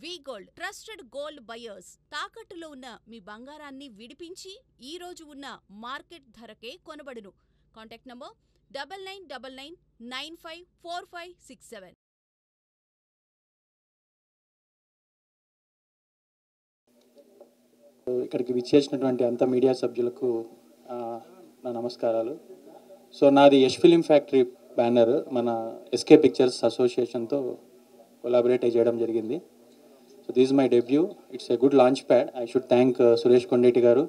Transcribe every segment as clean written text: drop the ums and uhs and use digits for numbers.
వి gold trusted gold buyers తాకట్టులో ఉన్న మీ బంగారాన్ని విడిపించి ఈ రోజు ఉన్న మార్కెట్ ధరకే కొనబడును. Contact number 9999954567. ఇక్కడికి విచ్చేసినటువంటి అంత మీడియా సభ్యులకు నా నమస్కారాలు. సో నాది యష్ ఫిలిం ఫ్యాక్టరీ బ్యానర్ మన ఎస్కే పిక్చర్స్ అసోసియేషన్తో కొలాబరేట్ చేయడం జరిగింది. So this my debut. It's a good launch pad. I should thank Suresh Kondeti గారు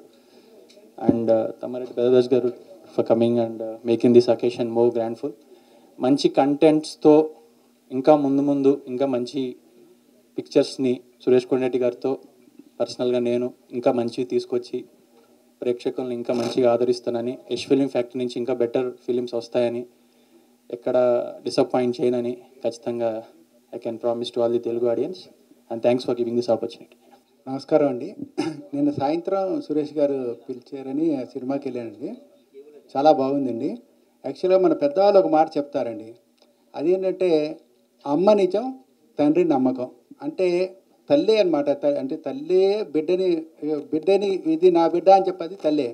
అండ్ తమ్మారెడ్డి బ్రదర్స్ గారు for coming and making this occasion more grandful. మంచి కంటెంట్స్తో ఇంకా ముందు ఇంకా మంచి పిక్చర్స్ని సురేష్ కొండేటి గారితో పర్సనల్గా నేను ఇంకా మంచివి తీసుకొచ్చి ప్రేక్షకులను ఇంకా మంచిగా ఆదరిస్తానని, యష్ ఫిలిం ఫ్యాక్టరీ నుంచి ఇంకా బెటర్ ఫిలిమ్స్ వస్తాయని, ఎక్కడ డిసప్పాయింట్ చేయనని ఖచ్చితంగా I can promise to all the Telugu audience. And thanks for giving this opportunity. నమస్కారం అండి. నిన్న సాయంత్రం సురేష్ గారు పిలిచారని సినిమాకి వెళ్ళానండి. చాలా బాగుందండి. యాక్చువల్గా మన పెద్దవాళ్ళు ఒక మాట చెప్తారండి, అదేంటంటే అమ్మ నిజం తండ్రి నమ్మకం. అంటే తల్లి అనమాట. అంటే తల్లి బిడ్డని ఇది నా బిడ్డ అని చెప్పది తల్లే.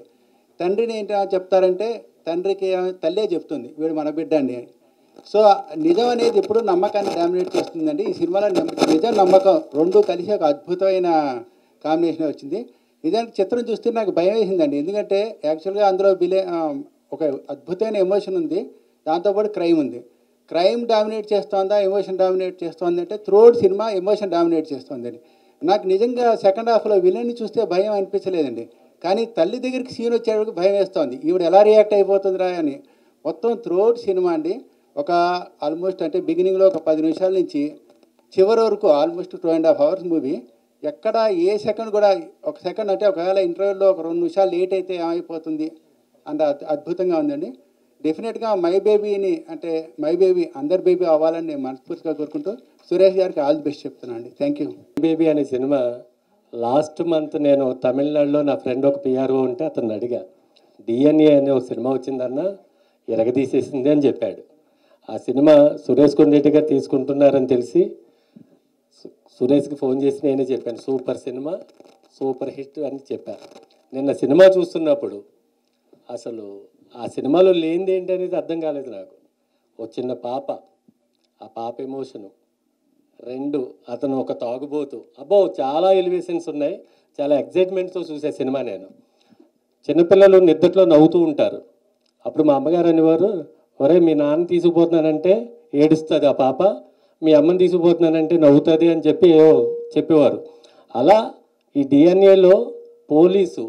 తండ్రిని ఏంటి చెప్తారంటే తండ్రికి తల్లే చెప్తుంది వీడు మన బిడ్డ అండి. సో నిజం అనేది ఎప్పుడు నమ్మకాన్ని డామినేట్ చేస్తుందండి. ఈ సినిమాలో నిజం నమ్మకం రెండు కలిసి ఒక అద్భుతమైన కాంబినేషన్ వచ్చింది. నిజానికి చిత్రం చూస్తే నాకు భయం వేసిందండి. ఎందుకంటే యాక్చువల్గా అందులో ఒక అద్భుతమైన ఎమోషన్ ఉంది, దాంతోపాటు క్రైమ్ ఉంది. క్రైమ్ డామినేట్ చేస్తోందా ఎమోషన్ డామినేట్ చేస్తోంది అంటే త్రూఅవుట్ సినిమా ఎమోషన్ డామినేట్ చేస్తోందండి. నాకు నిజంగా సెకండ్ హాఫ్లో విలన్ని చూస్తే భయం అనిపించలేదండి, కానీ తల్లి దగ్గరికి సీన్ వచ్చేటప్పుడు భయం వేస్తోంది, ఈవిడ ఎలా రియాక్ట్ అయిపోతుందిరా అని. మొత్తం త్రూఅవుట్ సినిమా అండి ఒక ఆల్మోస్ట్ అంటే బిగినింగ్లో ఒక 10 నిమిషాల నుంచి చివరి వరకు ఆల్మోస్ట్ 2.5 hours మూవీ. ఎక్కడ ఏ సెకండ్ కూడా ఒక సెకండ్ అంటే ఒకవేళ ఇంటర్వ్యూలో ఒక 2 నిమిషాలు లేట్ అయితే ఏమైపోతుంది అంత అద్భుతంగా ఉందండి. డెఫినెట్గా మై బేబీని అంటే మై బేబీ అందరి బేబీ అవ్వాలని నేను మనస్ఫూర్తిగా కోరుకుంటూ సురేష్ గారికి ఆల్ ది బెస్ట్ చెప్తున్నాను అండి. Thank you. బేబీ అనే సినిమా లాస్ట్ మంత్ నేను తమిళనాడులో నా ఫ్రెండ్ ఒక పిఆర్ఓ ఉంటే అతను అడిగా, డిఎన్ఏ అనే ఒక సినిమా వచ్చిందన్న ఎరగదీసేసింది అని చెప్పాడు. ఆ సినిమా సురేష్ కొండేటి గారు తీసుకుంటున్నారని తెలిసి సురేష్కి ఫోన్ చేసి నేనే చెప్పాను, సూపర్ సినిమా, సూపర్ హిట్ అని చెప్పాను. నిన్న సినిమా చూస్తున్నప్పుడు అసలు ఆ సినిమాలో లేనిది ఏంటి అనేది అర్థం కాలేదు నాకు. ఒక చిన్న పాప, ఆ పాప ఎమోషను, 2 అతను ఒక తాగుబోతు, అబ్బో చాలా ఎలివేషన్స్ ఉన్నాయి. చాలా ఎగ్జైట్మెంట్తో చూసే సినిమా నేను. చిన్నపిల్లలు నిద్రలో నవ్వుతూ ఉంటారు. అప్పుడు మా అమ్మగారు అనేవారు, ఒరే మీ నాన్న తీసుకుపోతున్నానంటే ఏడుస్తుంది ఆ పాప, మీ అమ్మని తీసుకుపోతున్నానంటే నవ్వుతుంది అని చెప్పేవారు. అలా ఈ డిఎన్ఏలో పోలీసు,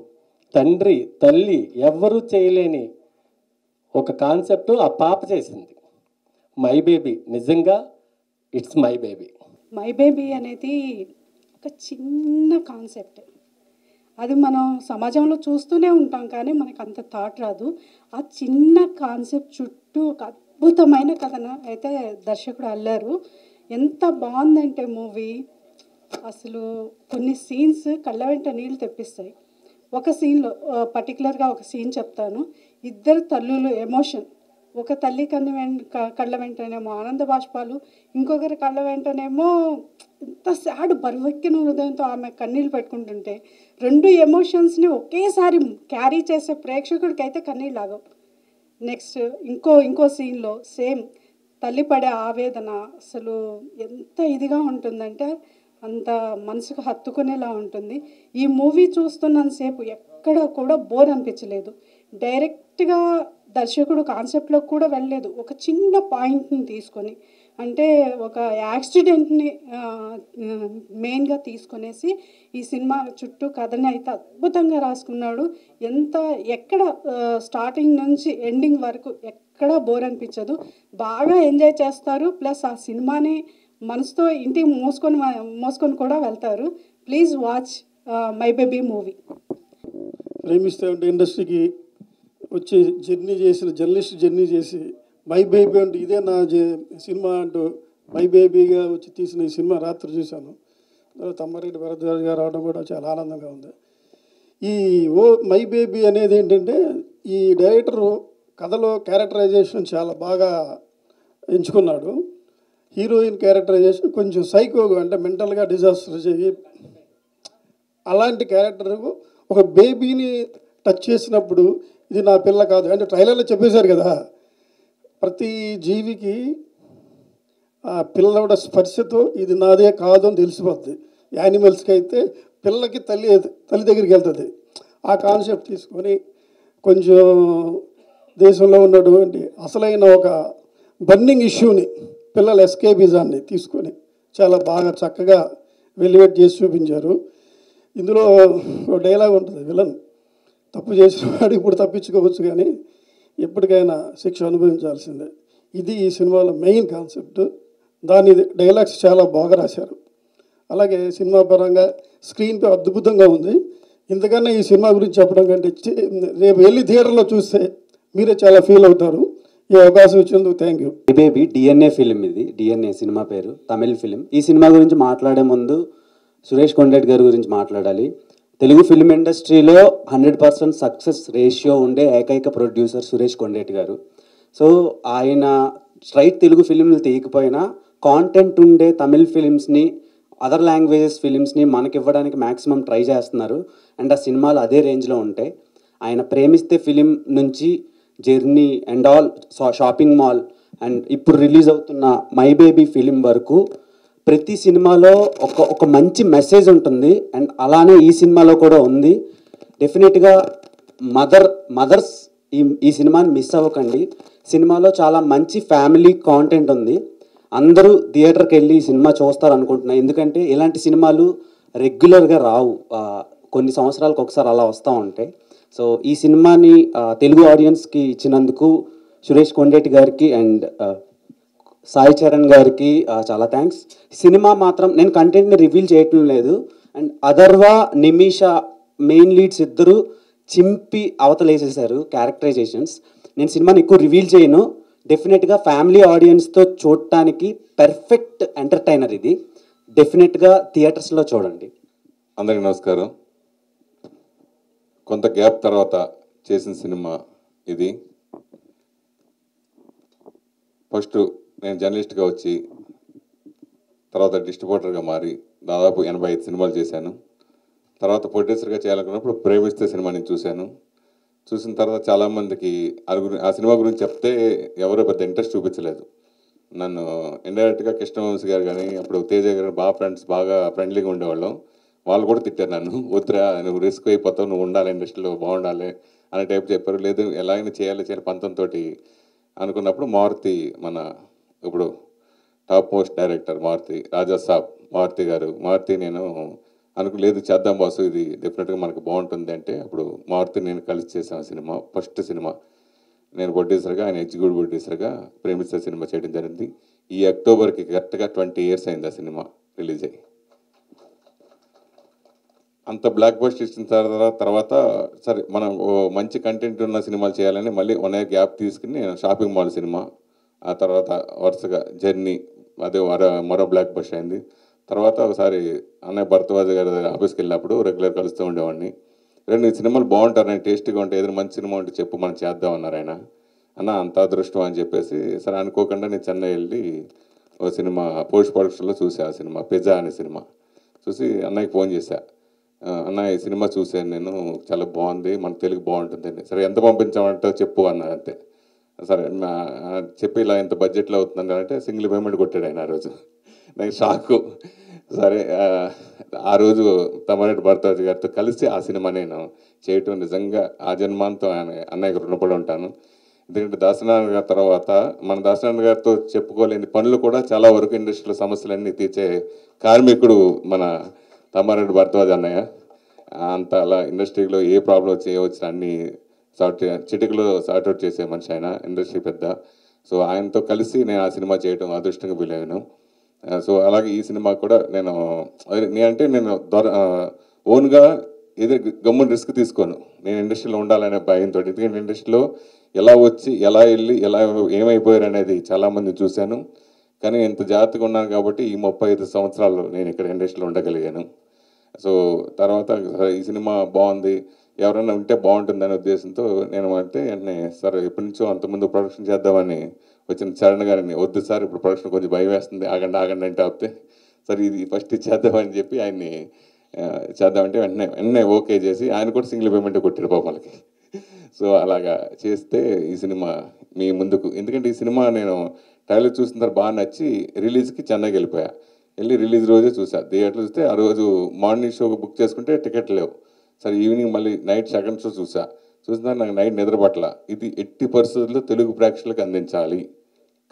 తండ్రి, తల్లి ఎవ్వరూ చేయలేని ఒక కాన్సెప్ట్ ఆ పాప చేసింది. మై బేబీ నిజంగా it's my baby. My baby అనేది ఒక చిన్న కాన్సెప్ట్. అది మనం సమాజంలో చూస్తూనే ఉంటాం కానీ మనకు అంత థాట్ రాదు. ఆ చిన్న కాన్సెప్ట్ చుట్టూ ఒక అద్భుతమైన కథను అయితే దర్శకుడు అల్లారు. ఎంత బాగుందంటే మూవీ, అసలు కొన్ని సీన్స్ కళ్ళ వెంట నీళ్ళు తెప్పిస్తాయి. ఒక సీన్లో పర్టికులర్గా ఒక సీన్ చెప్తాను. 2 తల్లులు ఎమోషన్, ఒక తల్లి కళ్ళ వెంటనేమో ఆనంద బాష్పాలు, ఇంకొకరి కళ్ళ వెంటనేమో ఎంత సాడ్ బరువెక్కిన హృదయంతో ఆమె కన్నీళ్ళు పెట్టుకుంటుంటే 2 ఎమోషన్స్ని ఒకేసారి క్యారీ చేసే ప్రేక్షకుడికి అయితే కన్నీళ్ళు ఆగవు. నెక్స్ట్ ఇంకో సీన్లో సేమ్ తల్లి పడే ఆవేదన అసలు ఎంత ఇదిగా ఉంటుందంటే అంత మనసుకు హత్తుకునేలా ఉంటుంది. ఈ మూవీ చూస్తున్నంతసేపు ఎక్కడ కూడా బోర్ అనిపించలేదు. డైరెక్ట్గా దర్శకుడు కాన్సెప్ట్లో కూడా వెళ్ళలేదు. ఒక చిన్న పాయింట్ని తీసుకొని, అంటే ఒక యాక్సిడెంట్ని మెయిన్గా తీసుకొనేసి ఈ సినిమా చుట్టూ కథని అయితే అద్భుతంగా రాసుకున్నాడు. ఎక్కడ స్టార్టింగ్ నుంచి ఎండింగ్ వరకు ఎక్కడా బోర్ అనిపించదు. బాగా ఎంజాయ్ చేస్తారు. ప్లస్ ఆ సినిమాని మనసుతో ఇంటికి మోసుకొని కూడా వెళ్తారు. Please watch my baby movie. ప్రేమిస్తే ఉంటే ఇండస్ట్రీకి వచ్చి జర్నలిస్ట్ జర్నీ చేసి మై బేబీ అంటే ఇదే నా సినిమా అంటూ మై బేబీగా వచ్చి తీసిన ఈ సినిమా రాత్రి చూశాను. తమ్మారెడ్డి భరద్వాజ్ గారు రావడం కూడా చాలా ఆనందంగా ఉంది. ఈ మై బేబీ అనేది ఏంటంటే ఈ డైరెక్టరు కథలో క్యారెక్టరైజేషన్ చాలా బాగా ఎంచుకున్నాడు. హీరోయిన్ క్యారెక్టరైజేషన్ కొంచెం సైకోగా, అంటే మెంటల్గా డిజాస్టర్ చేయి అలాంటి క్యారెక్టర్ ఒక బేబీని టచ్ చేసినప్పుడు ఇది నా పిల్ల కాదు అంటే ట్రైలర్లో చెప్పేశారు కదా, ప్రతి జీవికి ఆ పిల్లల స్పర్శతో ఇది నాదే కాదు అని తెలిసిపోద్ది. యానిమల్స్కి అయితే పిల్లకి తల్లి దగ్గరికి వెళ్తుంది. ఆ కాన్సెప్ట్ తీసుకొని కొంచెం దేశంలో ఉన్నటువంటి అసలైన ఒక బర్నింగ్ ఇష్యూని పిల్లల ఎస్కేపిజాన్ని తీసుకొని చాలా బాగా చక్కగా వెలివేట్ చేసి చూపించారు. ఇందులో ఒక డైలాగ్ ఉంటుంది, విలన్ తప్పు చేసిన వాడు ఇప్పుడు తప్పించుకోవచ్చు కానీ ఎప్పటికైనా శిక్ష అనుభవించాల్సిందే. ఇది ఈ సినిమాలో మెయిన్ కాన్సెప్ట్. దాని డైలాగ్స్ చాలా బాగా రాశారు. అలాగే సినిమా పరంగా స్క్రీన్ పే అద్భుతంగా ఉంది. ఇంతకన్నా ఈ సినిమా గురించి చెప్పడం కంటే రేపు వెళ్ళి థియేటర్లో చూస్తే మీరే చాలా ఫీల్ అవుతారు. ఈ అవకాశం ఇచ్చినందుకు thank you. Baby DNA film, ఇది డిఎన్ఏ సినిమా పేరు, తమిళ్ ఫిలిం. ఈ సినిమా గురించి మాట్లాడే ముందు సురేష్ కొండరెడ్డి గారి గురించి మాట్లాడాలి. తెలుగు ఫిలిం ఇండస్ట్రీలో 100% సక్సెస్ రేషియో ఉండే ఏకైక ప్రొడ్యూసర్ సురేష్ కొండరెడ్డి గారు. సో ఆయన స్ట్రైట్ తెలుగు ఫిలింలు తీయకపోయినా కాంటెంట్ ఉండే తమిళ్ ఫిలిమ్స్ని, అదర్ లాంగ్వేజెస్ ఫిలిమ్స్ని మనకి ఇవ్వడానికి మ్యాక్సిమం ట్రై చేస్తున్నారు. అండ్ ఆ సినిమాలు అదే రేంజ్లో ఉంటాయి. ఆయన ప్రేమిస్తే ఫిలిం నుంచి journey and all, shopping mall and ఇప్పుడు రిలీజ్ అవుతున్న మై బేబీ ఫిలిం వరకు ప్రతి సినిమాలో ఒక మంచి మెసేజ్ ఉంటుంది. అండ్ అలానే ఈ సినిమాలో కూడా ఉంది. డెఫినెట్గా మదర్స్ ఈ సినిమాని మిస్ అవ్వకండి. సినిమాలో చాలా మంచి ఫ్యామిలీ కాంటెంట్ ఉంది. అందరూ థియేటర్కి వెళ్ళి ఈ సినిమా చూస్తారు అనుకుంటున్నాను. ఎందుకంటే ఇలాంటి సినిమాలు రెగ్యులర్గా రావు, కొన్ని సంవత్సరాలకు ఒకసారి అలా వస్తూ ఉంటాయి. సో ఈ సినిమాని తెలుగు ఆడియన్స్కి ఇచ్చినందుకు సురేష్ కొండరెడ్డి గారికి అండ్ సాయి చరణ్ గారికి చాలా థ్యాంక్స్. సినిమా మాత్రం నేను కంటెంట్ని రివీల్ చేయటం లేదు. And Atharva, Nimisha main leads ఇద్దరు చింపి అవతలేసేసారు క్యారెక్టరైజేషన్స్. నేను సినిమాని ఎక్కువ రివీల్ చేయను. డెఫినెట్గా ఫ్యామిలీ ఆడియన్స్తో చూడటానికి పర్ఫెక్ట్ ఎంటర్టైనర్ ఇది. డెఫినెట్గా థియేటర్స్లో చూడండి. అందరికీ నమస్కారం. కొంత గ్యాప్ తర్వాత చేసిన సినిమా ఇది. ఫస్ట్ నేను జర్నలిస్ట్గా వచ్చి తర్వాత డిస్ట్రిబ్యూటర్గా మారి దాదాపు 85 సినిమాలు చేశాను. తర్వాత ప్రొడ్యూసర్గా చేయాలనుకున్నప్పుడు ప్రేమిస్తే సినిమా నేను చూశాను. చూసిన తర్వాత చాలామందికి ఆ సినిమా గురించి చెప్తే ఎవరో పెద్ద ఇంట్రెస్ట్ చూపించలేదు. నన్ను ఇండైరెక్ట్గా కృష్ణవంశీ గారు కానీ అప్పుడు తేజ గారు బాగా ఫ్రెండ్లీగా ఉండేవాళ్ళం. వాళ్ళు కూడా తిట్టారు నన్ను, వద్దురా నువ్వు రిస్క్ అయిపోతావు, నువ్వు ఉండాలి ఇండస్ట్రీలో, బాగుండాలి అనే టైప్ చెప్పారు. లేదు ఎలాగైనా చేయాలి పంతంతో అనుకున్నప్పుడు మారుతి, మన ఇప్పుడు టాప్ మోస్ట్ డైరెక్టర్ మారుతి, రాజా సాబ్ మారుతి గారు, నేను లేదు చేద్దాం బాసు, ఇది డెఫినెట్గా మనకు బాగుంటుంది అంటే అప్పుడు మారుతి నేను కలిసి చేసాను సినిమా. ఫస్ట్ సినిమా నేను ప్రొడ్యూసర్గా, ఆయన ఎగ్జిక్యూటివ్ ప్రొడ్యూసర్గా ప్రేమిస్తే సినిమా చేయడం జరిగింది. ఈ అక్టోబర్కి కరెక్ట్గా 20 years అయింది ఆ సినిమా రిలీజ్ అయ్యి. అంత బ్లాక్ బస్టర్ ఇచ్చిన తర్వాత సరే మనం మంచి కంటెంట్ ఉన్న సినిమాలు చేయాలని మళ్ళీ 1 year గ్యాప్ తీసుకుని నేను షాపింగ్ మాల్ సినిమా, ఆ తర్వాత వరుసగా జర్నీ, అదే మరో బ్లాక్ బస్టర్ అయింది. తర్వాత ఒకసారి అన్నయ్య భరద్వాజ్ గారి ఆఫీస్కి వెళ్ళినప్పుడు రెగ్యులర్ కలుస్తూ ఉండేవాడిని. రెండు సినిమాలు బాగుంటారు, నేను టేస్ట్గా ఉంటాయి, ఏదైనా మంచి సినిమా ఉంటే చెప్పు మనం చేద్దామన్నారు ఆయన. అన్న అంత అదృష్టం అని చెప్పేసి సరే అనుకోకుండా నేను చెన్నై వెళ్ళి ఒక సినిమా పోస్ట్ ప్రొడక్షన్లో చూసా. ఆ సినిమా పిజ్జా అనే సినిమా చూసి అన్నయ్యకి ఫోన్ చేశా. అన్న ఈ సినిమా చూశాను నేను, చాలా బాగుంది, మన తెలుగు బాగుంటుందండి. సరే ఎంత పంపించామంటే చెప్పు అన్న. అంతే సరే చెప్పి ఇలా ఎంత బడ్జెట్లో అవుతుందండి అంటే సింగిల్ పేమెంట్ కొట్టాడు ఆయన. ఆ రోజు నాకు షాకు. సరే ఆ రోజు తమ్మారెడ్డి భరద్వాజ్ గారితో కలిసి ఆ సినిమా నేను చేయటం నిజంగా ఆ జన్మాంతో అన్నయ్యకు రుణపడి ఉంటాను. ఎందుకంటే దాసనారాయణ గారి తర్వాత మన దాసనారాయణ గారితో చెప్పుకోలేని పనులు కూడా చాలా వరకు ఇండస్ట్రీలో సమస్యలన్నీ తీర్చే కార్మికుడు మన తమ్మారెడ్డి భరద్వాజ్ అన్నయ్య. అంత అలా ఇండస్ట్రీలో ఏ ప్రాబ్లం చేయవచ్చిన అన్ని చిటికలో సార్ట్అవుట్ చేసే మనిషి ఆయన, ఇండస్ట్రీ పెద్ద. సో ఆయనతో కలిసి నేను ఆ సినిమా చేయడం అదృష్టంగా ఫీల్. సో అలాగే ఈ సినిమా కూడా నేను ఓన్గా ఏదో గమ్మున రిస్క్ తీసుకోను. నేను ఇండస్ట్రీలో ఉండాలనే భయంతో, ఎందుకంటే ఇండస్ట్రీలో ఎలా వచ్చి ఎలా వెళ్ళి ఎలా ఏమైపోయారు అనేది చాలామంది చూశాను. కానీ ఇంత జాగ్రత్తగా ఉన్నాను కాబట్టి ఈ 35 సంవత్సరాలు నేను ఇక్కడ ఇండస్ట్రీలో ఉండగలిగాను. సో తర్వాత ఈ సినిమా బాగుంది, ఎవరైనా ఉంటే బాగుంటుందనే ఉద్దేశంతో నేను అంటే వెంటనే సరే ఎప్పటి నుంచో అంతకుముందు ప్రొడక్షన్ చేద్దామని వచ్చిన చరణ్ గారిని, వద్దు సార్ ఇప్పుడు ప్రొడక్షన్ కొంచెం భయం వేస్తుంది, ఆగండి ఆగండి అంటే ఆపితే, సరే ఇది ఫస్ట్ చేద్దామని చెప్పి ఆయన్ని చేద్దామంటే వెంటనే ఓకే చేసి ఆయన కూడా సింగిల్ పేమెంట్ కొట్టారు పాపలకి. సో అలాగా చేస్తే ఈ సినిమా మీ ముందుకు, ఎందుకంటే ఈ సినిమా నేను ట్రైలర్ చూసిన తర్వాత బాగా నచ్చి రిలీజ్కి చెన్నైకి వెళ్ళి రిలీజ్ రోజే చూసా. థియేటర్లో చూస్తే ఆ రోజు మార్నింగ్ షోకి బుక్ చేసుకుంటే టికెట్ లేవు. సరే ఈవినింగ్ మళ్ళీ నైట్ సెకండ్ షో చూసిన నాకు నైట్ నిద్రపట్ల. ఇది ఎట్టి పరిస్థితుల్లో తెలుగు ప్రేక్షకులకు అందించాలి,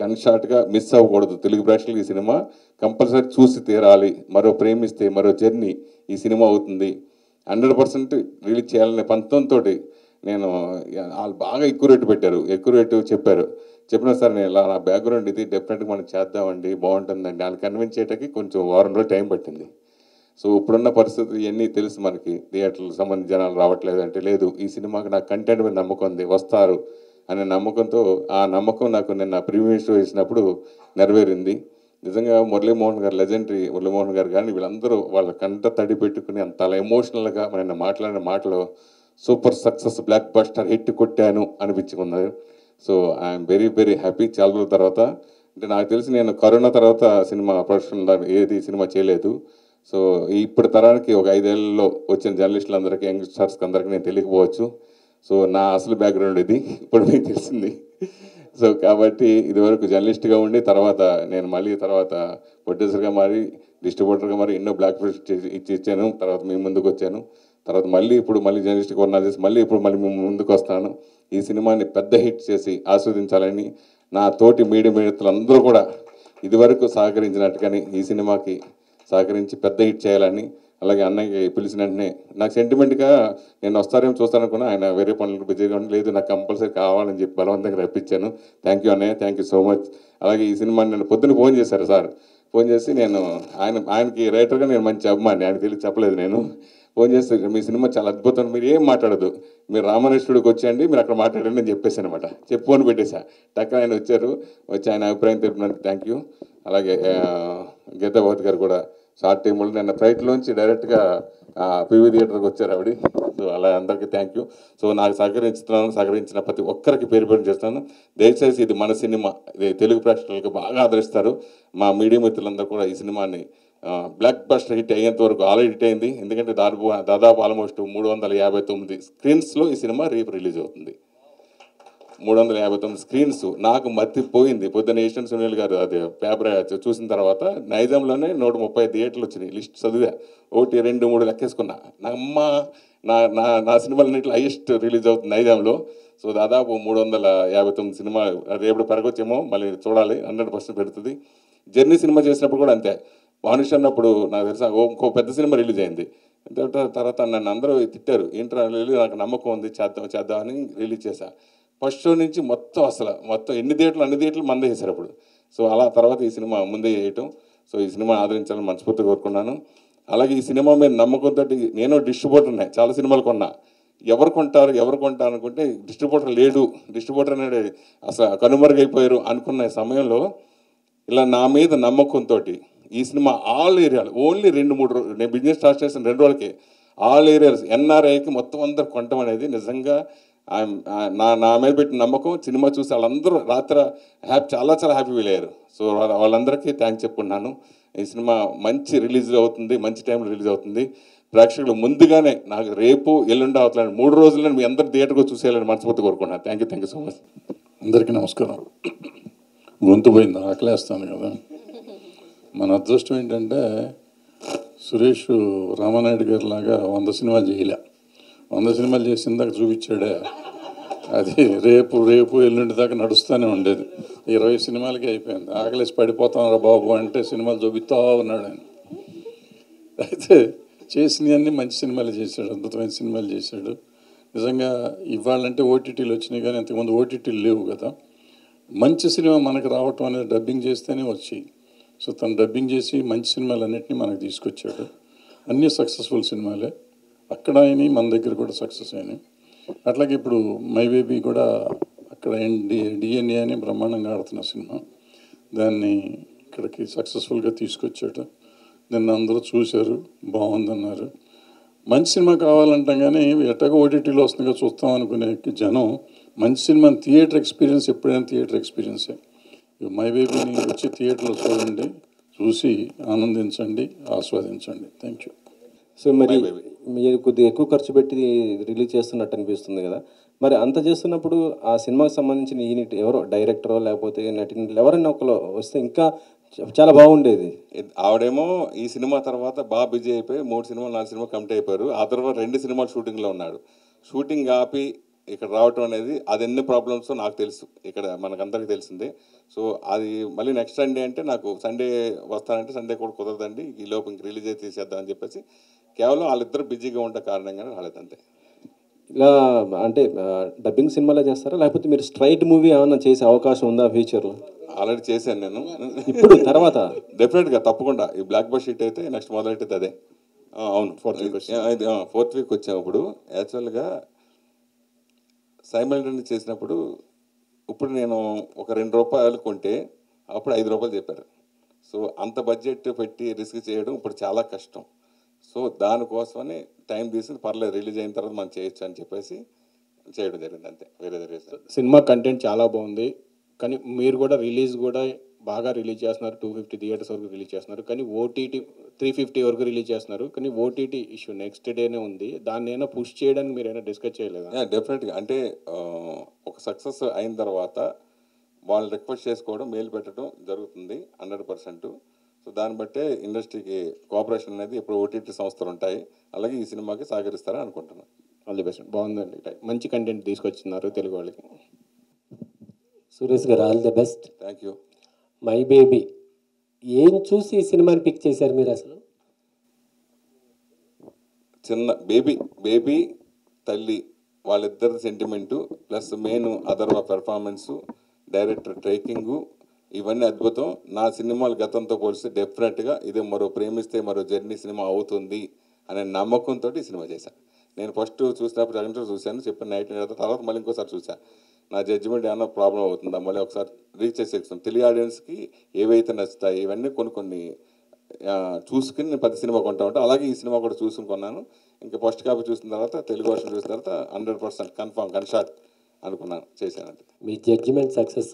కన్షార్ట్గా మిస్ అవ్వకూడదు. తెలుగు ప్రేక్షకులకు ఈ సినిమా కంపల్సరీ చూసి తీరాలి. మరో ప్రేమిస్తే మరో జర్నీ ఈ సినిమా అవుతుంది. 100% రిలీజ్ చేయాలనే పంతంతో నేను, వాళ్ళు బాగా ఎక్కువ రేటు చెప్పినా సార్ నేను ఇలా నా బ్యాక్గ్రౌండ్ ఇది డెఫినెట్గా మనం చేద్దామండి, బాగుంటుందండి అని కన్విన్స్ చేయడానికి కొంచెం వారం రోజులు టైం పట్టింది. సో ఇప్పుడున్న పరిస్థితి ఇవన్నీ తెలుసు మనకి, థియేటర్లకు సంబంధించి జనాలు రావట్లేదు అంటే, లేదు ఈ సినిమాకి నాకు కంటెంట్ మీద నమ్మకం ఉంది, వస్తారు అనే నమ్మకంతో, ఆ నమ్మకం నాకు నిన్న ప్రీమియర్ షో వేసినప్పుడు నెరవేరింది. నిజంగా మురళీమోహన్ గారు, లెజెండరీ మురళీమోహన్ గారు కానీ వీళ్ళందరూ వాళ్ళ కంట తడి పెట్టుకుని అంత అలా ఎమోషనల్గా మన మాట్లాడిన మాటలో super success, blockbuster hit కొట్టాను అనిపించుకున్నారు. So I'm very very happy. చాలా రోజుల తర్వాత, అంటే నాకు తెలిసి నేను కరోనా తర్వాత సినిమా ప్రొడక్షన్ ఏది సినిమా చేయలేదు. సో ఇప్పుడు తరానికి ఒక 5 ఏళ్ళలో వచ్చిన జర్నలిస్టులందరికీ, యంగ్స్టర్స్కి అందరికీ నేను తెలియకపోవచ్చు. సో నా అసలు బ్యాక్గ్రౌండ్ ఇది ఇప్పుడు మీకు తెలిసింది. సో కాబట్టి ఇదివరకు జర్నలిస్ట్గా ఉండి తర్వాత నేను మళ్ళీ తర్వాత ప్రొడ్యూసర్గా మారి, డిస్ట్రిబ్యూటర్గా మారి ఎన్నో బ్లాక్ బస్టర్ ఇచ్చాను. తర్వాత మీ ముందుకు వచ్చాను. తర్వాత మళ్ళీ జర్నలిస్ట్ కొన్నాళ్ళు చేసి మళ్ళీ మీ ముందుకు వస్తాను. ఈ సినిమాని పెద్ద హిట్ చేసి ఆస్వాదించాలని నా తోటి మీడియా మిత్రులందరూ కూడా ఇదివరకు సహకరించినట్టుగానే ఈ సినిమాకి సహకరించి పెద్ద హిట్ చేయాలని, అలాగే అన్నయ్యకి పిలిచిన వెంటనే నాకు సెంటిమెంట్గా నేను వస్తారేమో చూస్తాననుకున్నా, ఆయన వేరే పనులకు బిజీగా ఉండి, లేదు నాకు కంపల్సరీ కావాలని చెప్పి బలవంతంగా రప్పించాను. థ్యాంక్ యూ అన్నయ్య, థ్యాంక్ యూ సో మచ్. అలాగే ఈ సినిమాని నేను పొద్దున్న ఫోన్ చేశారు సార్. ఫోన్ చేసి నేను ఆయనకి రైటర్గా నేను మంచి అభిమాని, ఆయనకి తెలిసి చెప్పలేదు. నేను ఫోన్ చేస్తే మీ సినిమా చాలా అద్భుతం, మీరు ఏం మాట్లాడదు, మీరు రామనేశ్వరుడికి వచ్చేయండి, మీరు అక్కడ మాట్లాడండి అని చెప్పేసి అనమాట. చెప్పి ఫోన్ పెట్టేశా. టక్కన ఆయన వచ్చి ఆయన అభిప్రాయం తెలిపినందుకు థ్యాంక్ యూ. అలాగే గీతాభవతి గారు కూడా షార్ట్ టైంలో నిన్న ఫ్లైట్లోంచి డైరెక్ట్గా పివి థియేటర్కి వచ్చారు ఆవిడ. సో అలా అందరికీ థ్యాంక్ యూ. సో నాకు సహకరించిన ప్రతి ఒక్కరికి పేరు చేస్తాను. దయచేసి ఇది మన సినిమా, ఇది తెలుగు ప్రేక్షకులకు బాగా ఆదరిస్తారు. మా మీడియా మిత్రులందరూ కూడా ఈ సినిమాని బ్లాక్ బస్టర్ హిట్ అయ్యేంత వరకు ఆల్రెడీ హిట్ అయింది. ఎందుకంటే దాదాపు ఆల్మోస్ట్ 359 స్క్రీన్స్లో ఈ సినిమా రిలీజ్ అవుతుంది. 359 స్క్రీన్స్. నాకు మర్తిపోయింది. పొద్దున్న ఏషియన్ సునీల్ గారు అది పేపర్ చూసిన తర్వాత నైజాంలోనే 130 థియేటర్లు వచ్చినాయి. లిస్ట్ చదివా, 1, 2, 3 లెక్కేసుకున్నా. నా సినిమాలన్నింటిలో హైయెస్ట్ రిలీజ్ అవుతుంది నైజాంలో. సో దాదాపు 359 సినిమా. రేపు పెరగొచ్చేమో, మళ్ళీ చూడాలి. 100% పెడుతుంది. జర్నీ సినిమా చేసినప్పుడు కూడా అంతే. వానిష్ అన్నప్పుడు నాకు తెలుసా ఇంకో పెద్ద సినిమా రిలీజ్ అయింది. తర్వాత నన్ను అందరూ తిట్టారు, ఏంట్రా నాకు నమ్మకం ఉంది చేద్దామని రిలీజ్ చేశా. ఫస్ట్ షో నుంచి మొత్తం అన్ని థియేటర్లు మందే చేశారు అప్పుడు. సో అలా తర్వాత ఈ సినిమా ముందే చేయటం. సో ఈ సినిమా ఆదరించాలని మనస్ఫూర్తిగా కోరుకున్నాను. అలాగే ఈ సినిమా మీద నమ్మకంతో నేను డిస్ట్రిబ్యూటర్ ఉన్నాయి, చాలా సినిమాలు కొన్నా. ఎవరు కొంటారు అనుకుంటే డిస్ట్రిబ్యూటర్ అనేది అసలు కనుమరుగైపోయారు అనుకున్న సమయంలో ఇలా నా మీద నమ్మకంతో ఈ సినిమా ఆల్ ఏరియాలు ఓన్లీ 2-3 నేను బిజినెస్ స్టార్ట్ చేసిన 2 రోజులకి ఆల్ ఏరియాస్ ఎన్ఆర్ఐకి మొత్తం అందరు కొనటం అనేది నిజంగా నా మీద పెట్టిన నమ్మకం. సినిమా చూసి వాళ్ళందరూ రాత్రి చాలా హ్యాపీ ఫీల్ అయ్యారు. సో వాళ్ళందరికీ థ్యాంక్స్ చెప్పుకున్నాను. ఈ సినిమా మంచి రిలీజ్ అవుతుంది, మంచి టైంలో రిలీజ్ అవుతుంది. ప్రేక్షకులు ముందుగానే నాకు రేపు ఎల్లుండి అవుతున్నాను 3 రోజుల్లో మీ అందరు థియేటర్గా చూసేయాలని మనస్ఫూర్తి కోరుకున్నాను. Thank you so much. అందరికీ నమస్కారం. గొంతు పోయింది, ఆకలేస్తాను కదా. మన అదృష్టం ఏంటంటే సురేష్ రామానాయుడు గారి లాగా 100 సినిమాలు చేయలే. 100 సినిమాలు చేసిందాక చూపించాడే, అది రేపు ఎల్లుండి దాకా నడుస్తూనే ఉండేది. 20 సినిమాలకి అయిపోయింది. ఆకలేసి పడిపోతాం రా బాబు అంటే సినిమాలు చూపిస్తా ఉన్నాడు ఆయన. అయితే చేసినవన్నీ మంచి సినిమాలు చేశాడు, అద్భుతమైన సినిమాలు చేశాడు. నిజంగా ఇవాళంటే ఓటీటీలు వచ్చినాయి, కానీ అంతకుముందు ఓటీటీలు లేవు కదా. మంచి సినిమా మనకు రావటం అనేది డబ్బింగ్ చేస్తేనే వచ్చాయి. సో తను డబ్బింగ్ చేసి మంచి సినిమాలన్నింటినీ మనకు తీసుకొచ్చాడు. అన్నీ సక్సెస్ఫుల్ సినిమాలే. అక్కడ అయినాయి, మన దగ్గర కూడా సక్సెస్ అయినాయి. అట్లాగే ఇప్పుడు మై బేబీ కూడా అక్కడ డిఎన్ఏ అని బ్రహ్మాండంగా ఆడుతున్న సినిమా, దాన్ని ఇక్కడికి సక్సెస్ఫుల్గా తీసుకొచ్చాడు. నిన్న అందరూ చూశారు, బాగుందన్నారు. మంచి సినిమా కావాలంటాం, కానీ ఎట్టగా ఓటీటీలో వస్తుందిగా చూస్తాం అనుకునే జనం మంచి సినిమా థియేటర్ ఎక్స్పీరియన్స్ ఎప్పుడైనా థియేటర్ ఎక్స్పీరియన్సే. మై బేబీని వచ్చి థియేటర్లో చూడండి, చూసి ఆనందించండి, ఆస్వాదించండి. Thank you. సో మరి మీరు కొద్దిగా ఎక్కువ ఖర్చు పెట్టి రిలీజ్ చేస్తున్నట్టు అనిపిస్తుంది కదా, మరి అంత చేస్తున్నప్పుడు ఆ సినిమాకి సంబంధించిన యూనిట్ ఎవరో డైరెక్టరో లేకపోతే నటినట్లు ఎవరైనా ఒకరు వస్తే ఇంకా చాలా బాగుండేది. ఆవిడేమో ఈ సినిమా తర్వాత బాగా బిజీ అయిపోయి 3 సినిమాలు 4 సినిమాలు కంప్లీట్ అయిపోయారు. ఆ తర్వాత 2 సినిమాలు షూటింగ్లో ఉన్నాడు. షూటింగ్ ఆపి ఇక్కడ రావటం అనేది అది ఎన్ని ప్రాబ్లమ్స్ నాకు తెలుసు, ఇక్కడ మనకందరికీ తెలిసిందే. సో అది మళ్ళీ నెక్స్ట్ సండే అంటే నాకు సండే వస్తానంటే సండే కూడా కుదరదండి, ఈ లోపు ఇంక రిలీజ్ అయితే తీసేద్దామని చెప్పేసి కేవలం వాళ్ళిద్దరు బిజీగా ఉండే కారణంగానే రాలేదంతే. ఇలా అంటే డబ్బింగ్ సినిమాలో చేస్తారా లేకపోతే మీరు స్ట్రైట్ మూవీ ఏమైనా చేసే అవకాశం ఉందా ఫ్యూచర్లో? ఆల్రెడీ చేశాను నేను. ఇప్పుడు తర్వాత డెఫినెట్గా తప్పకుండా ఈ బ్లాక్ బస్ షీట్ అయితే నెక్స్ట్ మొదలెట్టేది అదే. అవును, 4th వీక్ వచ్చాము. ఇప్పుడు యాక్చువల్గా సైమల్టేనియస్ చేసినప్పుడు ఇప్పుడు నేను ఒక ₹2 కొంటే అప్పుడు ₹5 చెప్పారు. సో అంత బడ్జెట్ పెట్టి రిస్క్ చేయడం ఇప్పుడు చాలా కష్టం. సో దానికోసమని టైం తీసుకుని పర్లేదు రిలీజ్ అయిన తర్వాత మనం చేయొచ్చు అని చెప్పేసి చేయడం జరిగింది అంతే, వేరే సినిమా కంటెంట్ చాలా బాగుంది, కానీ మీరు కూడా రిలీజ్ కూడా బాగా రిలీజ్ చేస్తున్నారు. 250 థియేటర్స్ వరకు రిలీజ్ చేస్తున్నారు, కానీ ఓటీటీ 350 వరకు రిలీజ్ చేస్తున్నారు. కానీ ఓటీటీ ఇష్యూ నెక్స్ట్ డేనే ఉంది. దాన్ని అయినా పుష్ చేయడానికి మీరు అయినా డిస్కస్ చేయలేదా? డెఫినెట్గా అంటే ఒక సక్సెస్ అయిన తర్వాత వాళ్ళు రిక్వెస్ట్ చేసుకోవడం, మెయిల్ పెట్టడం జరుగుతుంది 100%. సో దాన్ని బట్టే ఇండస్ట్రీకి కోఆపరేషన్ అనేది ఇప్పుడు ఓటీటీ సంస్థలు ఉంటాయి, అలాగే ఈ సినిమాకి సహకరిస్తారని అనుకుంటున్నాను. All the best. బాగుందండి, మంచి కంటెంట్ తీసుకొచ్చినారు తెలుగు వాళ్ళకి. సురేష్ గారు all the best. Thank you. My baby ఏం చూసి ఈ సినిమాని పిక్ చేశారు మీరు అసలు? చిన్న బేబీ తల్లి వాళ్ళిద్దరి sentiment plus main Atharva performance, director ట్రేకింగు, ఇవన్నీ అద్భుతం. నా సినిమాలు గతంతో పోలిస్తే డెఫినెట్గా ఇదే మరో ప్రేమిస్తే మరో జర్నీ సినిమా అవుతుంది అనే నమ్మకంతో ఈ సినిమా చేశాను. నేను ఫస్ట్ చూసినప్పుడు జగన్ చూశాను, చెప్పిన నైట్ తర్వాత మళ్ళీ ఇంకోసారి చూశాను. నా జడ్జిమెంట్ ఏమన్నా ప్రాబ్లం అవుతుందా, మళ్ళీ ఒకసారి రీచ్ చేసేస్తాను. తెలుగు ఆడియన్స్కి ఏవైతే నచ్చుతాయి ఇవన్నీ కొన్ని చూసుకుని నేను 10 సినిమా కొంటా ఉంటాను. అలాగే ఈ సినిమా కూడా చూసుకుని కొన్నాను. ఇంకా ఫస్ట్ కాపీ చూసిన తర్వాత తెలుగు వర్షన్ చూసిన తర్వాత 100% కన్ఫామ్ గన్షాట్ అనుకున్నాను, చేశాను. మీ జడ్జిమెంట్ సక్సెస్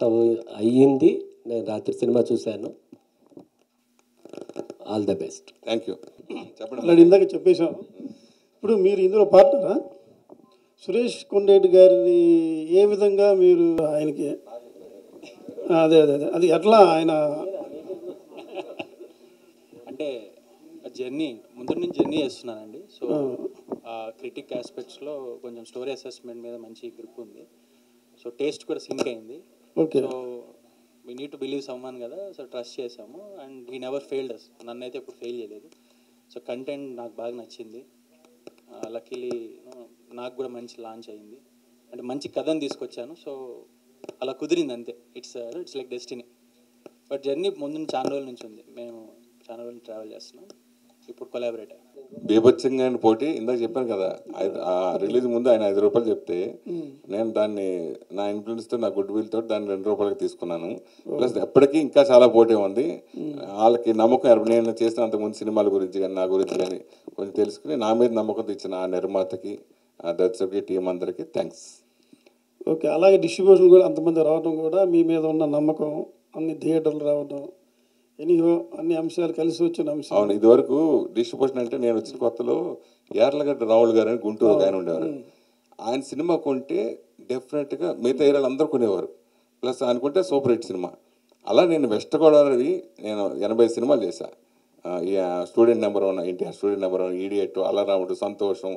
అయ్యింది. నేను రాత్రి సినిమా చూశాను. All the best. Thank you. చెప్పండి. అలా ఇందాక చెప్పేశాం. ఇప్పుడు మీరు ఇందులో పార్ట్నరా? సురేష్ కొండేటి గారిని ఏ విధంగా మీరు ఆయనకి అదే అదే అదే అది ఎట్లా ఆయన అంటే జర్నీ ముందు నుంచి జర్నీ చేస్తున్నానండి. సో క్రిటిక్ ఆస్పెక్ట్స్లో కొంచెం స్టోరీ అసెస్మెంట్ మీద మంచి గ్రిప్ ఉంది. సో టేస్ట్ కూడా సింక్ అయింది. Okay. So we need to believe someone కదా, సో ట్రస్ట్ చేసాము అండ్ హీ నెవర్ ఫెయిల్డ్ అస్. నన్ను అయితే ఎప్పుడు ఫెయిల్ చేయలేదు. సో కంటెంట్ నాకు బాగా నచ్చింది. లక్కీలీ నాకు కూడా మంచి లాంచ్ అయింది, అంటే మంచి కథను తీసుకొచ్చాను. సో అలా కుదిరింది అంతే. It's like destiny. But journey ముందు చాలా రోజుల నుంచి ఉంది. మేము చాలా రోజులు ట్రావెల్ చేస్తున్నాం. ఇప్పుడు కొలాబరేట్ అయ్యాం. బీభత్సంగా పోటీ ఇందాక చెప్పాను కదా, రిలీజ్ ముందు ఆయన ₹5 చెప్తే నేను దాన్ని నా ఇన్ఫ్లుయెన్స్తో నా గుడ్ విల్ తోటి దాన్ని ₹2 తీసుకున్నాను. ప్లస్ ఎప్పటికీ ఇంకా చాలా పోటీ ఉంది. వాళ్ళకి నమ్మకం, నేను చేసిన అంతకుముందు సినిమాల గురించి కానీ నా గురించి కానీ కొంచెం తెలుసుకుని నా మీద నమ్మకంతో ఇచ్చిన ఆ నిర్మాతకి, ఆ దర్శకుడికి, టీం అందరికీ థ్యాంక్స్. ఓకే. అలాగే డిస్ట్రిబ్యూషన్ కూడా అంతమంది రావడం కూడా మీ మీద ఉన్న నమ్మకం, అన్ని థియేటర్లు రావడం, ఎనీహో అన్ని అంశాలు కలిసి వచ్చిన అంశాలు. అవును, ఇదివరకు డిస్ట్రిబ్యూషన్ అంటే నేను వచ్చిన కొత్తలో యార్లగడ్డ రావుల్ గారు అని గుంటూరు ఆయన ఉండేవారు. ఆయన సినిమా కొంటే డెఫినెట్గా మిగతా ఏరియాలు అందరూ కొనేవారు. ప్లస్ అనుకుంటే సూపర్ హిట్ సినిమా. అలా నేను వెస్ట్ గోదావరి నేను 80 సినిమాలు చేశాను. Student number 1, NTR student number 1, idiot, Allari Ramudu, సంతోషం,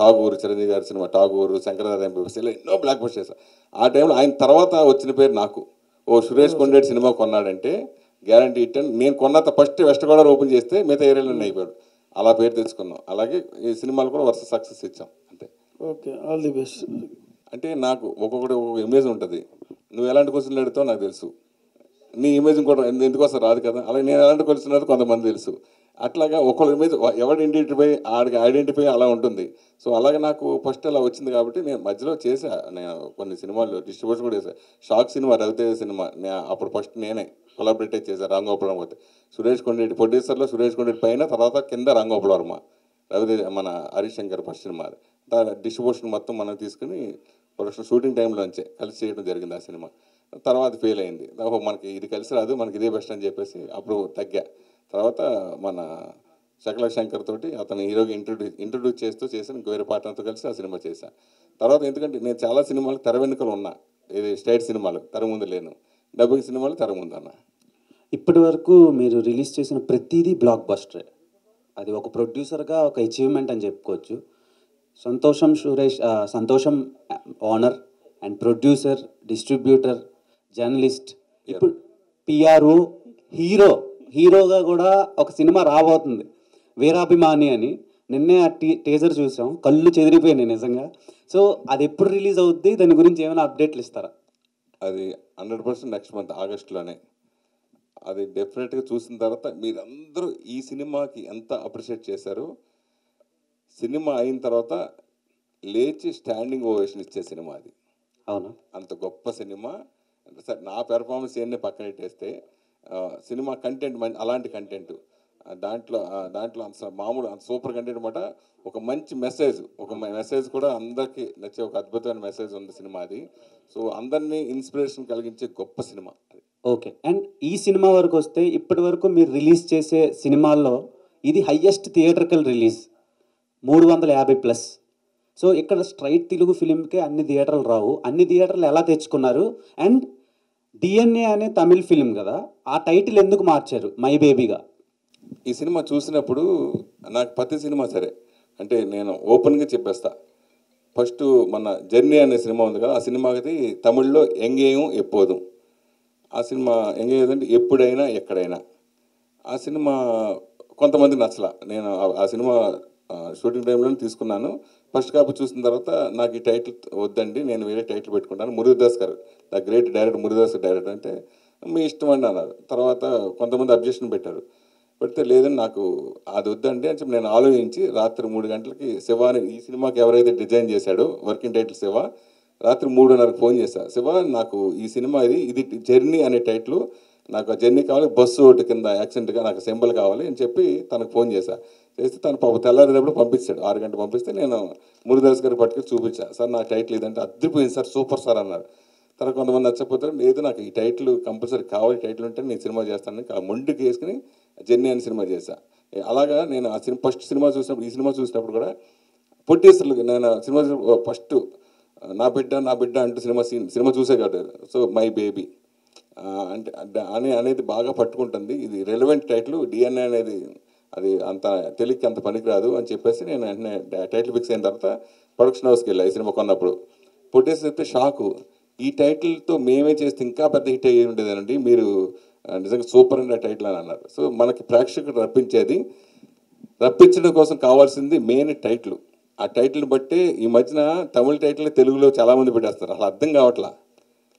టాగూరు, చిరంజీవి గారి సినిమా టాగూరు, శంకరదాద ఎంపీఎస్, ఇలా ఎన్నో బ్లాక్ బస్టర్స్ చేశాను. ఆ టైంలో ఆయన తర్వాత వచ్చిన పేరు నాకు. సురేష్ కొండేటి సినిమా కొన్నాడంటే గ్యారంటీ ఇట్. నేను కొన్నంత ఫస్ట్ వెస్ట్ గోదావరి ఓపెన్ చేస్తే మిగతా ఏరియాలో అయిపోయాడు. అలా పేరు తెచ్చుకున్నాం. అలాగే ఈ సినిమాలు కూడా వరుస సక్సెస్ ఇచ్చాం అంతే. ఓకే. All the best. అంటే నాకు ఒక్కొక్కటి ఒక్కొక్క ఇమేజ్ ఉంటుంది. నువ్వు ఎలాంటి క్వశ్చన్లు అడుగుతావు నాకు తెలుసు, నీ ఇమేజ్ కూడా ఎందుకోసం రాదు కదా. అలాగే నేను ఎలాంటి క్వశ్చన్ కొంతమంది తెలుసు. అట్లాగా ఒకళ్ళ ఇమేజ్ ఎవరు ఐడెంటిఫై అలా ఉంటుంది. సో అలాగే నాకు ఫస్ట్ అలా వచ్చింది కాబట్టి నేను మధ్యలో నేను కొన్ని సినిమాలు డిస్ట్రిబ్యూషన్ కూడా చేశాను. షాక్ సినిమా, రవితేజ సినిమా అప్పుడు ఫస్ట్ నేనే కొలాబరేట్ చేశాను. రాంగోపాల్ పోతే సురేష్ కొండేటి ప్రొడ్యూసర్లో సురేష్ కొండేటి పైన, తర్వాత కింద రాంగోపాల్ వర్మ, రవితేజ మన Harish Shankar first cinema. Distribution మొత్తం మనం తీసుకుని ప్రొడక్షన్ షూటింగ్ టైంలోంచే కలిసి చేయడం జరిగింది ఆ సినిమా. తర్వాత ఫెయిల్ అయింది. ఓహో మనకి ఇది కలిసి రాదు, మనకి ఇదే బెస్ట్ అని చెప్పేసి అప్పుడు తగ్గా. తర్వాత మన శకల శంకర్ తోటి అతను హీరోకి ఇంట్రడ్యూస్ చేస్తూ చేసి ఇంకో వేరే పార్ట్నర్తో కలిసి ఆ సినిమా చేశాను. తర్వాత ఎందుకంటే నేను చాలా సినిమాలు తెర వెనుకలు ఉన్నా, ఇది స్టేట్ సినిమాలు తెర ముందు లేను, డబ్బింగ్ సినిమాలు తెర ముందు అన్నా. ఇప్పటి వరకు మీరు రిలీజ్ చేసిన ప్రతిదీ బ్లాక్ బస్టరే. అది ఒక ప్రొడ్యూసర్గా ఒక అచీవ్మెంట్ అని చెప్పుకోవచ్చు. సంతోషం owner and producer, distributor, journalist, ఇప్పుడు పిఆర్ఓ, హీరోగా కూడా ఒక సినిమా రాబోతుంది వీరాభిమాని అని. నిన్నే ఆ టీజర్ చూసాం, కళ్ళు చెదిరిపోయినాయి నిజంగా. సో అది ఎప్పుడు రిలీజ్ అవుద్ది, దాని గురించి ఏమైనా అప్డేట్లు ఇస్తారా? అది 100% నెక్స్ట్ మంత్ ఆగస్టులోనే. అది డెఫినెట్గా చూసిన తర్వాత మీరందరూ ఈ సినిమాకి ఎంత అప్రిషియేట్ చేశారో, సినిమా అయిన తర్వాత లేచి స్టాండింగ్ ఓవేషన్ ఇచ్చే సినిమా అది. అవును, అంత గొప్ప సినిమా. సరే నా పెర్ఫార్మెన్స్ ఏమన్నా పక్కన పెట్టేస్తే సినిమా కంటెంట్ అలాంటి కంటెంట్ దాంట్లో అంత మామూలు అంత సూపర్ కంటెంట్ అనమాట. ఒక మంచి మెసేజ్ కూడా అందరికీ నచ్చే ఒక అద్భుతమైన మెసేజ్ ఉంది సినిమా అది. సో అందరినీ ఇన్స్పిరేషన్ కలిగించే గొప్ప సినిమా అది. ఓకే. అండ్ ఈ సినిమా వరకు వస్తే ఇప్పటి వరకు మీరు రిలీజ్ చేసే సినిమాల్లో ఇది హయ్యెస్ట్ థియేటర్కల్ రిలీజ్, 350+. సో ఇక్కడ స్ట్రైట్ తెలుగు ఫిలింకే అన్ని థియేటర్లు రావు. అన్ని థియేటర్లు ఎలా తెచ్చుకున్నారు? అండ్ డిఎన్ఏ అనే తమిళ్ ఫిలిం కదా, ఆ టైటిల్ ఎందుకు మార్చారు మై బేబీగా? ఈ సినిమా చూసినప్పుడు నాకు ప్రతి సినిమా సరే అంటే నేను ఓపెన్గా చెప్పేస్తా. ఫస్ట్ మన జర్నీ అనే సినిమా ఉంది కదా, ఆ సినిమాకి తమిళ్లో ఎంగేయం ఎప్పోదు. ఆ సినిమా ఎంగేయం అంటే ఎప్పుడైనా ఎక్కడైనా. ఆ సినిమా కొంతమందికి నచ్చలా. నేను ఆ సినిమా షూటింగ్ టైంలోనే తీసుకున్నాను. ఫస్ట్ కాపీ చూసిన తర్వాత నాకు ఈ టైటిల్ వద్దండి, నేను వేరే టైటిల్ పెట్టుకుంటాను. మురుగదాస్ గారు, the great director Murugadoss director అంటే మీ ఇష్టం అండి అన్నారు. తర్వాత కొంతమంది అబ్జెక్షన్ పెట్టారు. పెడితే లేదని నాకు అది వద్దండి అని చెప్పి నేను ఆలోచించి రాత్రి 3 గంటలకి శివాని, ఈ సినిమాకి ఎవరైతే డిజైన్ చేశాడో వర్కింగ్ టైటిల్ శివ, రాత్రి 3:30కి ఫోన్ చేశా. శివ నాకు ఈ సినిమా ఇది జర్నీ అనే టైటిల్, నాకు ఆ జర్నీ కావాలి, బస్సు ఒకటి కింద యాక్సిడెంట్గా నాకు సింబల్ కావాలి అని చెప్పి తనకు ఫోన్ చేశా. చేస్తే తను పాప తెల్లారేటప్పుడు పంపించాడు. 6 గంటలు పంపిస్తే నేను మురుగదాస్ గారికి పట్టుకుని చూపించాను. సార్ నా టైటిల్ ఇదంటే అద్దరిపోయింది సార్, సూపర్ సార్ అన్నారు. తర్వాత కొంతమంది నచ్చకపోతే లేదు నాకు ఈ టైటిల్ కంపల్సరీ కావాలి, టైటిల్ ఉంటే నేను సినిమా చేస్తానని ఆ మొండికి వేసుకుని జర్నీ అని సినిమా చేశాను. అలాగా నేను ఆ ఫస్ట్ సినిమా చూసినప్పుడు, ఈ సినిమా చూసినప్పుడు కూడా పొట్టేసర్లు నేను సినిమా ఫస్ట్ నా బిడ్డ అంటూ సినిమా చూసే కాదు. సో మై బేబీ అంటే అనేది బాగా పట్టుకుంటుంది. ఇది రెలవెంట్ టైటిల్, డిఎన్ఏ అనేది అది అంత తెలియక అంత పనికిరాదు అని చెప్పేసి నేను వెంటనే టైటిల్ ఫిక్స్ అయిన తర్వాత ప్రొడక్షన్ హౌస్కి వెళ్ళా. ఈ సినిమా కొన్నప్పుడు పొట్టేసి చెప్తే షాకు, ఈ టైటిల్తో మేమే చేస్తే ఇంకా పెద్ద హిట్ అయ్యి ఉండేదానండి, మీరు నిజంగా సూపర్ అండి ఆ టైటిల్ అని అన్నారు. సో మనకి ప్రేక్షకుడు రప్పించడం కోసం కావాల్సింది మెయిన్ టైటిల్. ఆ టైటిల్ని బట్టే ఈ మధ్యన తమిళ టైటిల్ తెలుగులో చాలామంది పెట్టేస్తారు, అసలు అర్థం కావట్లా.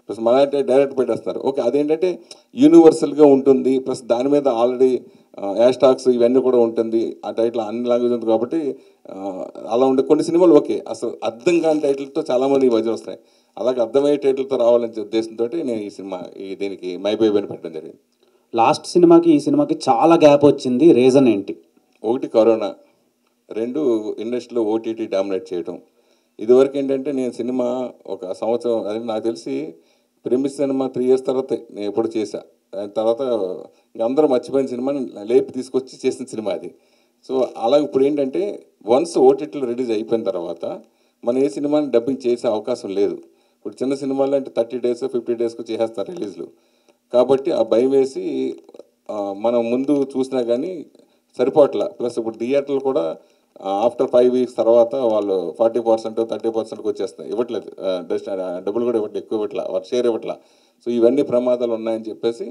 ప్లస్ మన డైరెక్ట్ పెట్టేస్తారు. ఓకే అదేంటంటే యూనివర్సల్గా ఉంటుంది, ప్లస్ దాని మీద ఆల్రెడీ హ్యాష్టాగ్స్ ఇవన్నీ కూడా ఉంటుంది. ఆ టైటిల్ అన్ని లాంగ్వేజ్ ఉంది కాబట్టి అలా ఉండే కొన్ని సినిమాలు ఓకే, అసలు అర్థం కాని టైటిల్తో చాలామంది ఈ మధ్య వస్తాయి. అలాగే అర్థమయ్యే టైటిల్తో రావాలనే ఉద్దేశంతో నేను ఈ సినిమా దీనికి మై బేబీ అని పెట్టడం జరిగింది. లాస్ట్ సినిమాకి ఈ సినిమాకి చాలా గ్యాప్ వచ్చింది, రీజన్ ఏంటి? ఒకటి కరోనా, 2 ఇండస్ట్రీలో ఓటీటీ డామినేట్ చేయడం. ఇదివరకు ఏంటంటే నేను సినిమా ఒక సంవత్సరం, అది నాకు తెలిసి ప్రెమిస్ సినిమా 3 years తర్వాత నేను ఎప్పుడు చేశా. దాని తర్వాత ఇంక అందరూ మర్చిపోయిన సినిమాని లేపి తీసుకొచ్చి చేసిన సినిమా అది. సో అలా ఇప్పుడు ఏంటంటే వన్స్ ఓటీటీలో రిలీజ్ అయిపోయిన తర్వాత మనం ఏ సినిమాని డబ్బింగ్ చేసే అవకాశం లేదు. ఇప్పుడు చిన్న సినిమాలు అంటే 30 days 50 daysకు చేసేస్తారు రిలీజ్లు. కాబట్టి ఆ భయం వేసి మనం ముందు చూసినా కానీ సరిపోవట్లా. ప్లస్ ఇప్పుడు థియేటర్లు కూడా ఆఫ్టర్ 5 weeks తర్వాత వాళ్ళు 40% 30%కి వచ్చేస్తాయి, ఇవ్వట్లేదు డబ్బులు కూడా ఇవ్వట్లేదు, ఎక్కువ ఇవ్వట్లా, వారు షేర్ ఇవ్వట్లా. సో ఇవన్నీ ప్రమాదాలు ఉన్నాయని చెప్పేసి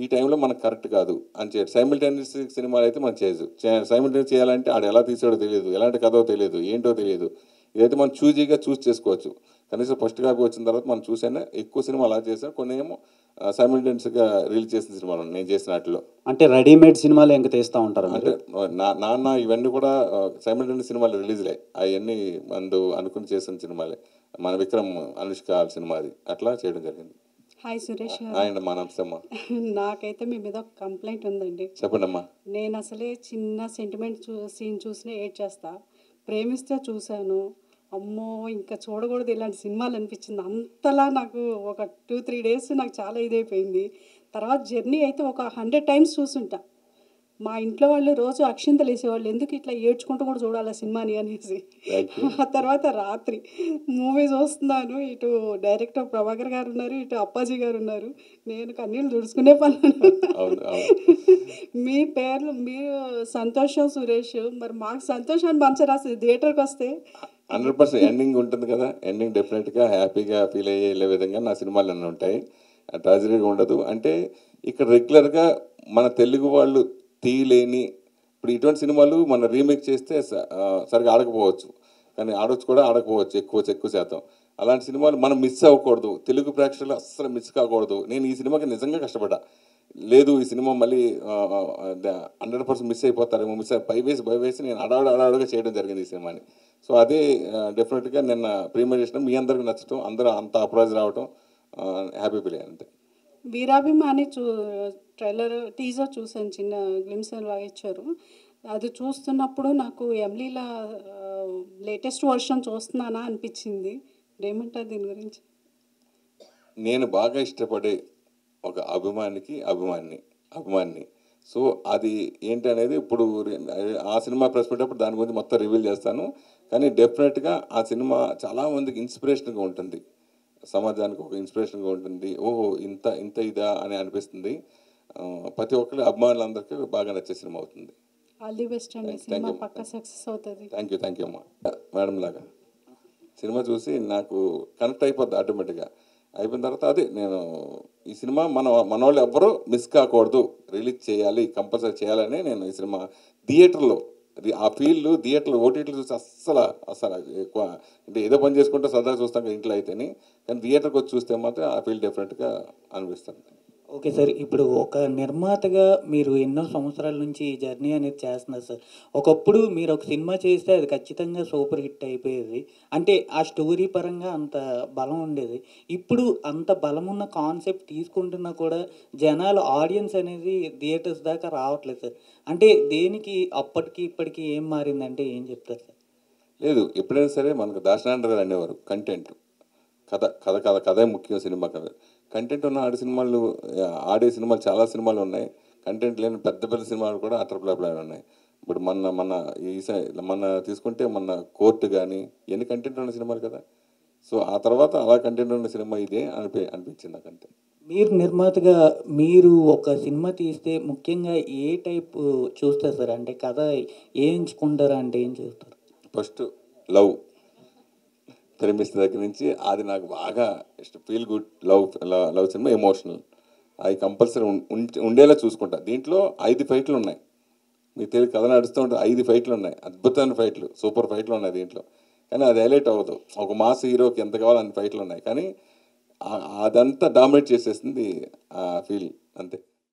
ఈ టైంలో మనకు కరెక్ట్ కాదు అని చెప్పి సైమిల్టేనియస్ సినిమాలు అయితే మనం చేయదు. సైమిల్టేనియస్ చేయాలంటే ఆడ ఎలా తీసాడో తెలియదు, ఎలాంటి కథో తెలియదు, ఏంటో తెలియదు. ఇదైతే మనం చూస్ చేసుకోవచ్చు. కనీసం ఫస్ట్ కాపీ వచ్చిన తర్వాత మనం చూసైనా ఎక్కువ సినిమా అలా చేసాను. కొన్ని ఏమో సైమిల్టేనియస్గా రిలీజ్ చేసిన సినిమాలు నేను చేసిన వాటిలో. అంటే రెడీమేడ్ సినిమాలు ఇంకా తీస్తూ ఉంటారు అంటే నాన్న ఇవన్నీ కూడా సైమిల్టేనియస్ సినిమాలు రిలీజ్లే, అవన్నీ మందు అనుకుని చేసిన సినిమాలే. మన విక్రమ్ అనుష్క సినిమా అది అట్లా చేయడం జరిగింది. హాయ్ సురేష్ గారు. ఆయన మా నమస్తమ్మా. నాకైతే మీ మీద ఒక కంప్లైంట్ ఉందండి. చెప్పండమ్మా. నేను అసలే చిన్న సెంటిమెంట్ సీన్ చూసినా ఏడ్ చేస్తా. ప్రేమిస్తే చూశాను, అమ్మో ఇంకా చూడకూడదు ఇలాంటి సినిమాలు అనిపించింది. అంతలా నాకు ఒక 2-3 డేస్ నాకు చాలా ఇదైపోయింది. తర్వాత జర్నీ అయితే ఒక 100 టైమ్స్ చూసుంటా. మా ఇంట్లో వాళ్ళు రోజు అక్షింతలు వేసేవాళ్ళు, ఎందుకు ఇట్లా ఏడ్చుకుంటూ కూడా చూడాలి సినిమాని అనేసి. ఆ తర్వాత రాత్రి మూవీ చూస్తున్నాను, ఇటు డైరెక్టర్ ప్రభాకర్ గారు ఉన్నారు, ఇటు అప్పాజీ గారు ఉన్నారు, నేను కన్నీళ్ళు తుడుచుకునే పన్నాను. మీ పేర్లు మీరు సంతోషం సురేష్, మరి మాకు సంతోషాన్ని పంచరాసి థియేటర్కి వస్తే 100% ఎండింగ్ ఉంటుంది కదా. ఎండింగ్ డెఫినెట్గా హ్యాపీగా ఫీల్ అయ్యే విధంగా నా సినిమాలు అన్నీ ఉంటాయి. ట్రాజడీగా ఉండదు. అంటే ఇక్కడ రెగ్యులర్గా మన తెలుగు వాళ్ళు తీయలేని ఇప్పుడు ఇటువంటి సినిమాలు మన రీమేక్ చేస్తే సరిగా ఆడకపోవచ్చు, కానీ ఆడవచ్చు కూడా ఆడకపోవచ్చు ఎక్కువ శాతం. అలాంటి సినిమాలు మనం మిస్ అవ్వకూడదు, తెలుగు ప్రేక్షకులు అస్సలు మిస్ కాకూడదు. నేను ఈ సినిమాకి నిజంగా కష్టపడ్డా. లేదు ఈ సినిమా మళ్ళీ 100% మిస్ అయిపోతారేమో, భయవేసి నేను అడావుడుగా చేయడం జరిగింది ఈ సినిమాని. సో అదే డెఫినెట్గా నిన్న ప్రీమియర్ మీ అందరికీ నచ్చటం, అందరూ అంత అప్రైజ్ రావటం హ్యాపీ ఫీల్ అయ్యాను అంతే. వీరాభిమాని ట్రైలర్ టీజర్ చూసాను, చిన్న గ్లిమ్స్ లాగా ఇచ్చారు. అది చూస్తున్నప్పుడు నాకు ఎమ్లీలా లేటెస్ట్ వర్షన్ చూస్తున్నానా అనిపించింది. ఏమంటారు దీని గురించి? నేను బాగా ఇష్టపడే ఒక అభిమాని. సో అది ఏంటి అనేది ఇప్పుడు ఆ సినిమా ప్రెస్ పెట్టేప్పుడు దాని గురించి మొత్తం రివీల్ చేస్తాను. కానీ డెఫినెట్గా ఆ సినిమా చాలామందికి ఇన్స్పిరేషన్గా ఉంటుంది, సమాజానికి ఒక ఇన్స్పిరేషన్గా ఉంటుంది. ఓహో ఇంత ఇదా అని అనిపిస్తుంది. ప్రతి ఒక్కరి అభిమానులందరికీ బాగా నచ్చే సినిమా అవుతుంది. ఆల్ ది బెస్ట్ అండి, సినిమా పక్కా సక్సెస్ అవుతుంది. థ్యాంక్ యూ అమ్మా. మేడం లాగా సినిమా చూసి నాకు కనెక్ట్ అయిపోద్ది ఆటోమేటిక్గా. అయిపోయిన తర్వాత అదే నేను ఈ సినిమా మనవాళ్ళు ఎవ్వరూ మిస్ కాకూడదు, రిలీజ్ చేయాలి, కంపల్సరీ చేయాలని నేను ఈ సినిమా థియేటర్లో ఆ ఫీల్డ్ థియేటర్లో ఓటీటీలు చూసి అస్సలు ఎక్కువ అంటే ఏదో పని చేసుకుంటే సరదాగా చూస్తాం ఇంట్లో అయితేనే, కానీ థియేటర్కి వచ్చి చూస్తే మాత్రం ఆ ఫీల్ డిఫరెంట్గా అనిపిస్తుంది. ఓకే సార్, ఇప్పుడు ఒక నిర్మాతగా మీరు ఎన్నో సంవత్సరాల నుంచి ఈ జర్నీ అనేది చేస్తున్నారు సార్. ఒకప్పుడు మీరు ఒక సినిమా చేస్తే అది ఖచ్చితంగా సూపర్ హిట్ అయిపోయేది, అంటే ఆ స్టోరీ పరంగా అంత బలం ఉండేది. ఇప్పుడు అంత బలం ఉన్న కాన్సెప్ట్ తీసుకుంటున్నా కూడా జనాలు ఆడియన్స్ అనేది థియేటర్స్ దాకా రావట్లేదు సార్. అంటే దేనికి అప్పటికి ఇప్పటికి ఏం మారిందంటే ఏం చెప్తారు సార్? లేదు, ఎప్పుడైనా సరే మనకు దాశనారాయణ గారు అనేవారు కంటెంట్, కథే ముఖ్యం సినిమా కథ. కంటెంట్ ఉన్న ఆడే సినిమాలు చాలా సినిమాలు ఉన్నాయి, కంటెంట్ లేని పెద్ద సినిమాలు కూడా అటర్ ఫ్లాప్ ఉన్నాయి. ఇప్పుడు మన తీసుకుంటే మన కోర్టు కానీ ఎన్ని కంటెంట్ ఉన్న సినిమాలు కదా. సో ఆ తర్వాత అలా కంటెంట్ ఉన్న సినిమా ఇదే అనిపించింది నాకంతే. మీరు నిర్మాతగా మీరు ఒక సినిమా తీస్తే ముఖ్యంగా ఏ టైప్ చూస్తారు సార్? అంటే కథ ఏం ఎంచుకుంటారా, అంటే ఏం చూస్తారు? ఫస్ట్ లవ్ ప్రేమిస్తున్న దగ్గర నుంచి అది నాకు బాగా feel good love cinema, emotional, అవి కంపల్సరీ ఉండేలా చూసుకుంటా. దీంట్లో 5 ఫైట్లు ఉన్నాయి, మీకు తెలియదు కథ నడుస్తూ ఉంటుంది. 5 ఫైట్లు ఉన్నాయి, అద్భుతమైన ఫైట్లు, సూపర్ ఫైట్లు ఉన్నాయి దీంట్లో. కానీ అది హైలైట్ అవ్వదు. ఒక మాస్ హీరోకి ఎంత కావాలో అన్ని ఫైట్లు ఉన్నాయి, కానీ అదంతా డామినేట్ చేసేస్తుంది ఆ ఫీల్ అంతే.